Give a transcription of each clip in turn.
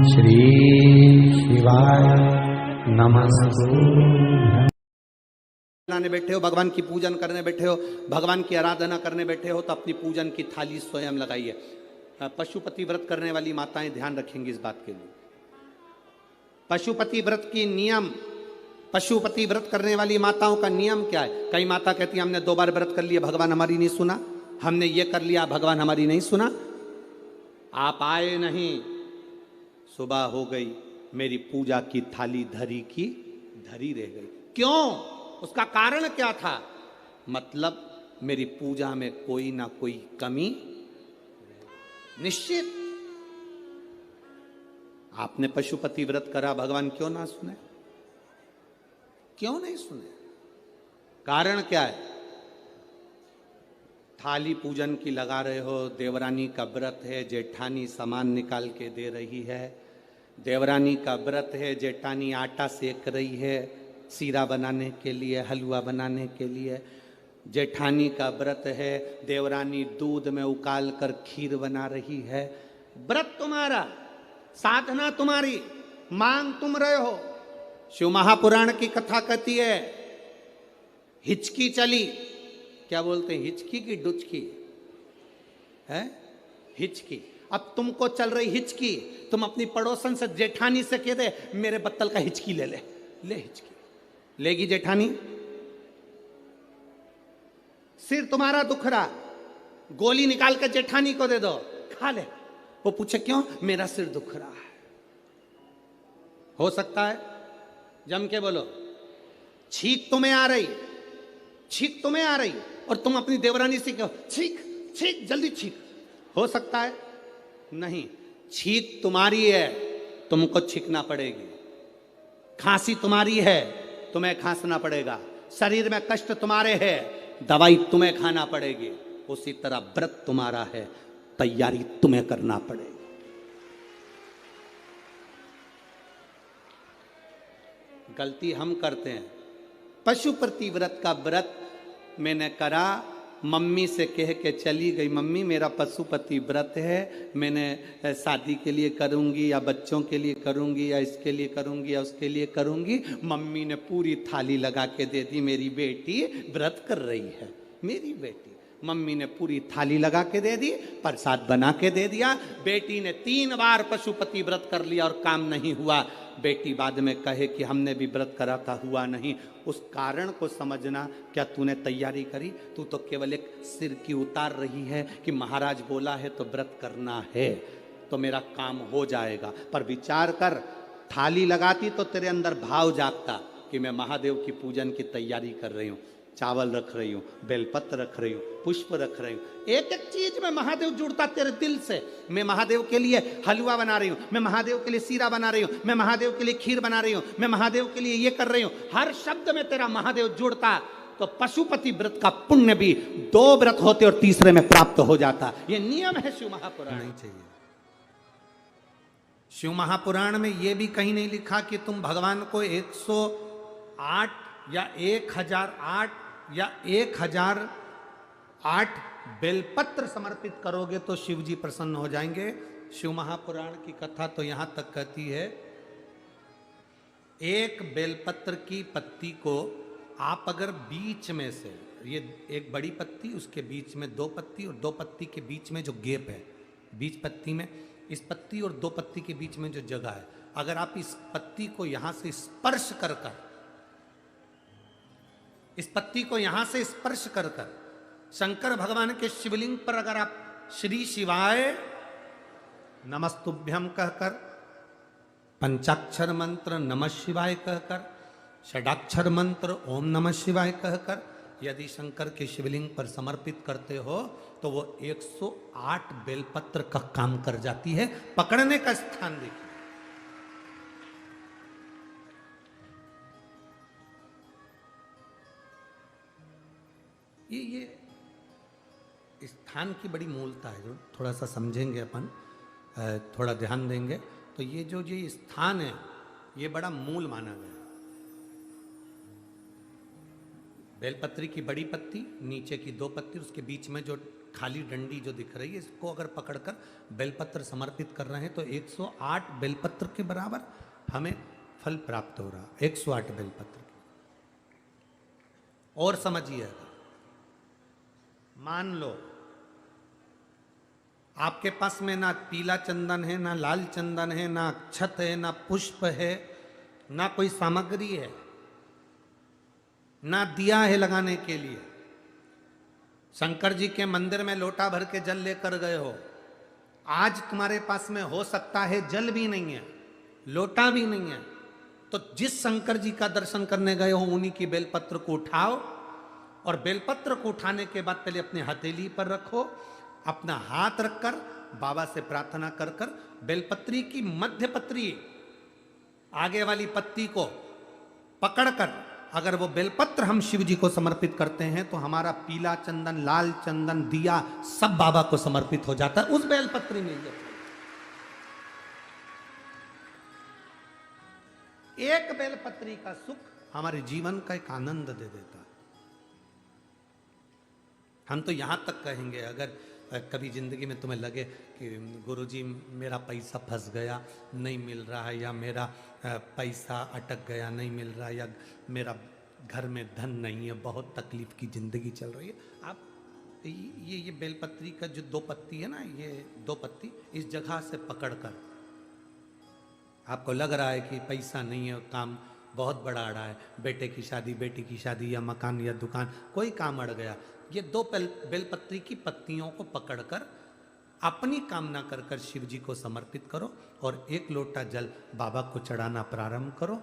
श्री शिवाय नमः। बैठे हो, भगवान की पूजन करने बैठे हो, भगवान की आराधना करने बैठे हो, तो अपनी पूजन की थाली स्वयं लगाइए। पशुपति व्रत करने वाली माताएं ध्यान रखेंगी इस बात के लिए। पशुपति व्रत की नियम, पशुपति व्रत करने वाली माताओं का नियम क्या है? कई माता कहती है हमने 2 बार व्रत कर लिया, भगवान हमारी नहीं सुना, हमने ये कर लिया, भगवान हमारी नहीं सुना। आप आए नहीं, सुबह हो गई, मेरी पूजा की थाली धरी की धरी रह गई। क्यों? उसका कारण क्या था? मतलब मेरी पूजा में कोई ना कोई कमी निश्चित। आपने पशुपति व्रत करा, भगवान क्यों ना सुने? क्यों नहीं सुने? कारण क्या है? थाली पूजन की लगा रहे हो, देवरानी का व्रत है, जेठानी सामान निकाल के दे रही है, देवरानी का व्रत है, जेठानी आटा सेक रही है सीरा बनाने के लिए, हलवा बनाने के लिए, जेठानी का व्रत है, देवरानी दूध में उकाल कर खीर बना रही है। व्रत तुम्हारा, साधना तुम्हारी, मांग तुम रहे हो। शिव महापुराण की कथा कहती है, हिचकी चली, क्या बोलते हैं, हिचकी की डुचकी है, हिचकी। अब तुमको चल रही हिचकी, तुम अपनी पड़ोसन से, जेठानी से कह दे मेरे बत्तल का हिचकी ले ले, ले हिचकी, लेगी जेठानी? सिर तुम्हारा दुख रहा, गोली निकाल कर जेठानी को दे दो, खा ले, वो पूछे क्यों? मेरा सिर दुख रहा है। हो सकता है? जम के बोलो। छींक तुम्हें आ रही, छींक तुम्हें आ रही, और तुम अपनी देवरानी से कहो छींक छींक जल्दी छींक। हो सकता है? नहीं। छींक तुम्हारी है, तुमको छींकना पड़ेगी। खांसी तुम्हारी है, तुम्हें खांसना पड़ेगा। शरीर में कष्ट तुम्हारे है, दवाई तुम्हें खाना पड़ेगी। उसी तरह व्रत तुम्हारा है, तैयारी तुम्हें करना पड़ेगी। गलती हम करते हैं। पशुपति व्रत का व्रत मैंने करा, मम्मी से कह के चली गई, मम्मी मेरा पशुपति व्रत है, मैंने शादी के लिए करूंगी या बच्चों के लिए करूंगी या इसके लिए करूंगी या उसके लिए करूंगी। मम्मी ने पूरी थाली लगा के दे दी, मेरी बेटी व्रत कर रही है, मेरी बेटी। मम्मी ने पूरी थाली लगा के दे दी, प्रसाद बना के दे दिया। बेटी ने 3 बार पशुपति व्रत कर लिया और काम नहीं हुआ। बेटी बाद में कहे कि हमने भी व्रत करा था, हुआ नहीं। उस कारण को समझना। क्या तूने तैयारी करी? तू तो केवल एक सिर की उतार रही है कि महाराज बोला है तो व्रत करना है तो मेरा काम हो जाएगा। पर विचार कर, थाली लगाती तो तेरे अंदर भाव जागता कि मैं महादेव की पूजन की तैयारी कर रही हूँ, चावल रख रही हूँ, बेलपत्र रख रही हूँ, पुष्प रख रही हूँ, एक एक चीज में महादेव जुड़ता तेरे दिल से। मैं महादेव के लिए हलवा बना रही हूँ, मैं महादेव के लिए सीरा बना रही हूँ, मैं महादेव के लिए खीर बना रही हूँ, मैं महादेव के लिए ये कर रही हूँ। हर शब्द में तेरा महादेव जुड़ता, तो पशुपति व्रत का पुण्य भी 2 व्रत होते और तीसरे में प्राप्त हो जाता। ये नियम है शिव महापुराण। नहीं चाहिए। शिव महापुराण में यह भी कहीं नहीं लिखा कि तुम भगवान को 108 या 1008 या 1008 बेलपत्र समर्पित करोगे तो शिव जी प्रसन्न हो जाएंगे। शिव महापुराण की कथा तो यहां तक कहती है, एक बेलपत्र की पत्ती को आप अगर बीच में से, ये एक बड़ी पत्ती, उसके बीच में 2 पत्ती और 2 पत्ती के बीच में जो गैप है, बीच पत्ती में, इस पत्ती और 2 पत्ती के बीच में जो जगह है, अगर आप इस पत्ती को यहां से स्पर्श कर कर, इस पत्ती को यहां से स्पर्श कर कर शंकर भगवान के शिवलिंग पर अगर आप श्री शिवाय नमस्तुभ्यम कहकर, पंचाक्षर मंत्र नमः शिवाय कहकर, षडाक्षर मंत्र ओम नमः शिवाय कहकर यदि शंकर के शिवलिंग पर समर्पित करते हो तो वो 108 बेलपत्र का काम कर जाती है। पकड़ने का स्थान देखिए, ये स्थान की बड़ी मूलता है, जो थोड़ा सा समझेंगे अपन, थोड़ा ध्यान देंगे तो ये जो ये स्थान है ये बड़ा मूल माना गया। बेलपत्री की बड़ी पत्ती, नीचे की 2 पत्ती, उसके बीच में जो खाली डंडी जो दिख रही है, इसको अगर पकड़कर बेलपत्र समर्पित कर रहे हैं तो 108 बेलपत्र के बराबर हमें फल प्राप्त हो रहा, 108 बेलपत्र। और समझिएगा, मान लो आपके पास में ना पीला चंदन है, ना लाल चंदन है, ना अक्षत है, ना पुष्प है, ना कोई सामग्री है, ना दिया है लगाने के लिए। शंकर जी के मंदिर में लोटा भर के जल लेकर गए हो, आज तुम्हारे पास में हो सकता है जल भी नहीं है, लोटा भी नहीं है, तो जिस शंकर जी का दर्शन करने गए हो उन्हीं की बेलपत्र को उठाओ, और बेलपत्र को उठाने के बाद पहले अपने हथेली पर रखो, अपना हाथ रखकर बाबा से प्रार्थना कर कर बेलपत्री की मध्य पत्री, आगे वाली पत्ती को पकड़कर अगर वो बेलपत्र हम शिव जी को समर्पित करते हैं तो हमारा पीला चंदन, लाल चंदन, दिया सब बाबा को समर्पित हो जाता है उस बेलपत्री में। एक बेलपत्री का सुख हमारे जीवन का एक आनंद दे देता है। हम तो यहां तक कहेंगे, अगर कभी जिंदगी में तुम्हें लगे कि गुरुजी मेरा पैसा फंस गया, नहीं मिल रहा है, या मेरा पैसा अटक गया, नहीं मिल रहा, या मेरा घर में धन नहीं है, बहुत तकलीफ की जिंदगी चल रही है, आप ये बेलपत्री का जो 2 पत्ती है ना, ये 2 पत्ती इस जगह से पकड़कर, आपको लग रहा है कि पैसा नहीं है, काम बहुत बड़ा अड़ा है, बेटे की शादी, बेटी की शादी, या मकान या दुकान, कोई काम अड़ गया, ये 2 बेलपत्री की पत्तियों को पकड़कर अपनी कामना कर कर शिव जी को समर्पित करो और 1 लोटा जल बाबा को चढ़ाना प्रारंभ करो।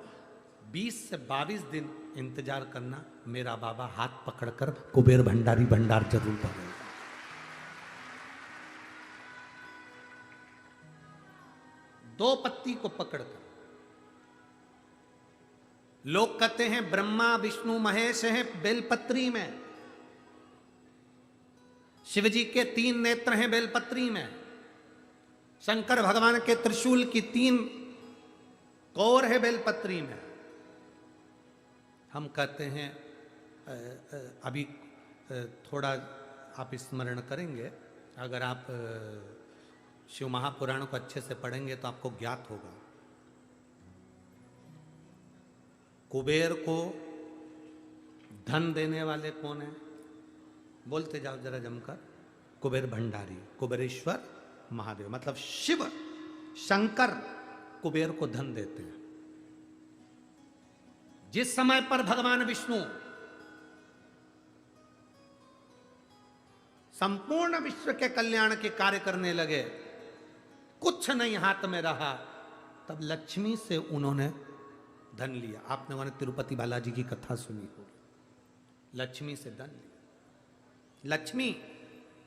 20 से 22 दिन इंतजार करना, मेरा बाबा हाथ पकड़कर कुबेर भंडारी भंडार जरूर भरेगा। दो पत्ती को पकड़कर, लोग कहते हैं ब्रह्मा विष्णु महेश हैं बेलपत्री में, शिव जी के 3 नेत्र हैं बेलपत्री में, शंकर भगवान के त्रिशूल की 3 कोर है बेलपत्री में। हम कहते हैं अभी थोड़ा आप स्मरण करेंगे, अगर आप शिव महापुराण को अच्छे से पढ़ेंगे तो आपको ज्ञात होगा, कुबेर को धन देने वाले कौन है? बोलते जाओ जरा जमकर, कुबेर भंडारी, कुबेरेश्वर महादेव, मतलब शिव शंकर कुबेर को धन देते हैं। जिस समय पर भगवान विष्णु संपूर्ण विश्व के कल्याण के कार्य करने लगे, कुछ नहीं हाथ में रहा, तब लक्ष्मी से उन्होंने धन लिया। आपने उन्होंने तिरुपति बालाजी की कथा सुनी होगी, लक्ष्मी से धन लिया। लक्ष्मी,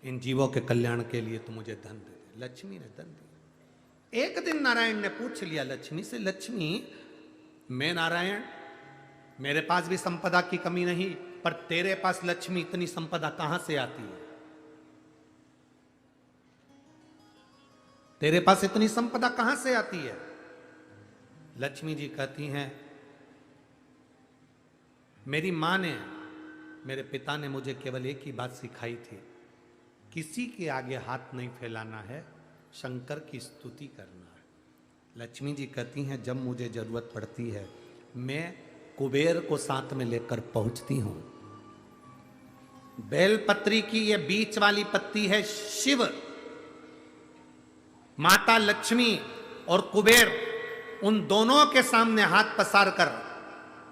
इन जीवों के कल्याण के लिए तो मुझे धन दे दे। लक्ष्मी ने धन दिया। एक दिन नारायण ने पूछ लिया लक्ष्मी से, लक्ष्मी मैं नारायण, मेरे पास भी संपदा की कमी नहीं, पर तेरे पास लक्ष्मी इतनी संपदा कहां से आती है? तेरे पास इतनी संपदा कहां से आती है? लक्ष्मी जी कहती हैं, मेरी मां ने, मेरे पिता ने मुझे केवल एक ही बात सिखाई थी, किसी के आगे हाथ नहीं फैलाना है, शंकर की स्तुति करना है। लक्ष्मी जी कहती हैं, जब मुझे जरूरत पड़ती है मैं कुबेर को साथ में लेकर पहुंचती हूं। बेलपत्री की ये बीच वाली पत्ती है शिव, माता लक्ष्मी और कुबेर, उन दोनों के सामने हाथ पसार कर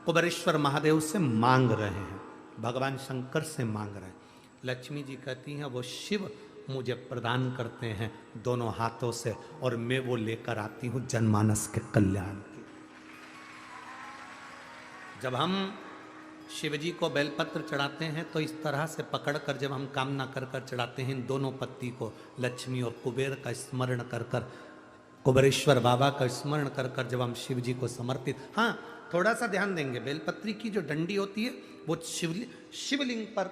कुबेरेश्वर महादेव से मांग रहे हैं, भगवान शंकर से मांग रहे हैं। लक्ष्मी जी कहती हैं, वो शिव मुझे प्रदान करते हैं दोनों हाथों से, और मैं वो लेकर आती हूं जनमानस के कल्याण की। जब हम शिव जी को बेलपत्र चढ़ाते हैं तो इस तरह से पकड़कर जब हम कामना कर कर चढ़ाते हैं, इन दोनों पत्ती को लक्ष्मी और कुबेर का स्मरण कर कर, कुबेरेश्वर बाबा का स्मरण कर कर जब हम शिव जी को समर्पित, हाँ थोड़ा सा ध्यान देंगे, बेलपत्री की जो डंडी होती है वो शिवलिंग पर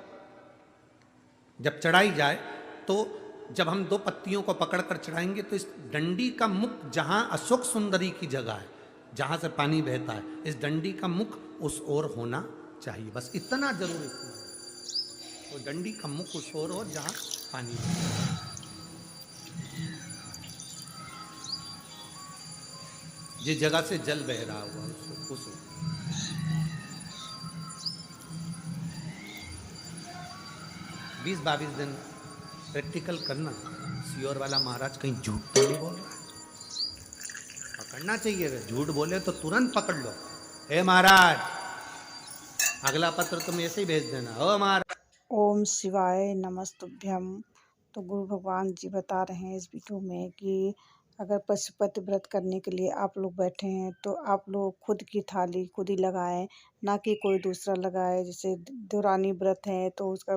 जब चढ़ाई जाए तो जब हम 2 पत्तियों को पकड़कर चढ़ाएंगे तो इस डंडी का मुख, जहां अशोक सुंदरी की जगह है, जहां से पानी बहता है, इस डंडी का मुख उस ओर होना चाहिए, बस इतना जरूर इसमें, तो डंडी का मुख उस ओर हो जहां पानी जिस जगह से जल बह रहा हुआ उस 20-22 दिन प्रैक्टिकल करना। सियोर वाला महाराज कहीं झूठ तो नहीं बोल रहा है, पकड़ना चाहिए। अगर झूठ बोले तो तुरंत पकड़ लो। हे महाराज, अगला पत्र तुम ऐसे ही भेज देना। ओ महाराज। ओम शिवाय नमस्तुभ्यम। तो गुरु भगवान जी बता रहे हैं इस वीडियो में कि अगर पशुपति व्रत करने के लिए आप लोग बैठे हैं तो आप लोग खुद की थाली खुद ही लगाएं, ना कि कोई दूसरा लगाए। जैसे देवरानी व्रत है तो उसका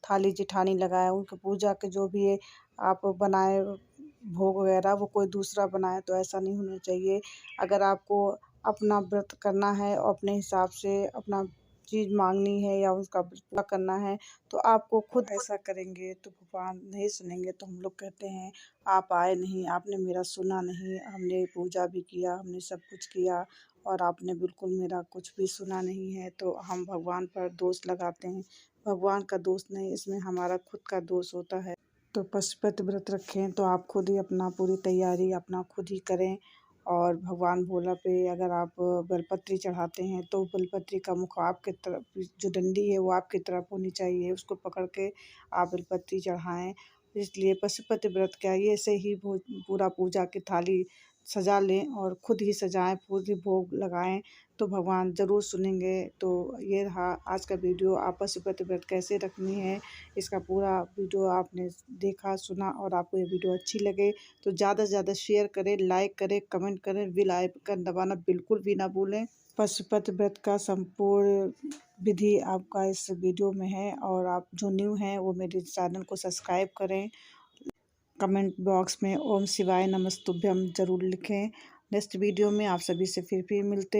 थाली जेठानी लगाए, उनकी पूजा के जो भी आप बनाए भोग वगैरह वो कोई दूसरा बनाए, तो ऐसा नहीं होना चाहिए। अगर आपको अपना व्रत करना है और अपने हिसाब से अपना चीज़ मांगनी है या उसका पूरा करना है तो आपको खुद ऐसा करेंगे तो भगवान नहीं सुनेंगे। तो हम लोग कहते हैं आप आए नहीं, आपने मेरा सुना नहीं, हमने पूजा भी किया, हमने सब कुछ किया और आपने बिल्कुल मेरा कुछ भी सुना नहीं है। तो हम भगवान पर दोष लगाते हैं। भगवान का दोष नहीं, इसमें हमारा खुद का दोष होता है। तो पशुपति व्रत रखें तो आप खुद ही अपना पूरी तैयारी अपना खुद ही करें। और भगवान भोला पे अगर आप बेलपत्री चढ़ाते हैं तो बेलपत्री का मुख आपके तरफ, जो डंडी है वो आपकी तरफ होनी चाहिए, उसको पकड़ के आप बेलपत्री चढ़ाएं। इसलिए पशुपति व्रत का ये ऐसे ही पूरा पूजा की थाली सजा लें और खुद ही सजाएं, खुद ही भोग लगाएं तो भगवान ज़रूर सुनेंगे। तो ये रहा आज का वीडियो। आप पशुपति व्रत कैसे रखनी है इसका पूरा वीडियो आपने देखा सुना, और आपको ये वीडियो अच्छी लगे तो ज़्यादा से ज़्यादा शेयर करें, लाइक करें, कमेंट करें, बेल आइकन दबाना बिल्कुल भी ना भूलें। पशुपति व्रत का संपूर्ण विधि आपका इस वीडियो में है, और आप जो न्यू हैं वो मेरे चैनल को सब्सक्राइब करें। कमेंट बॉक्स में ओम शिवाय नमस्तुभ्यम ज़रूर लिखें। नेक्स्ट वीडियो में आप सभी से फिर मिलते हैं।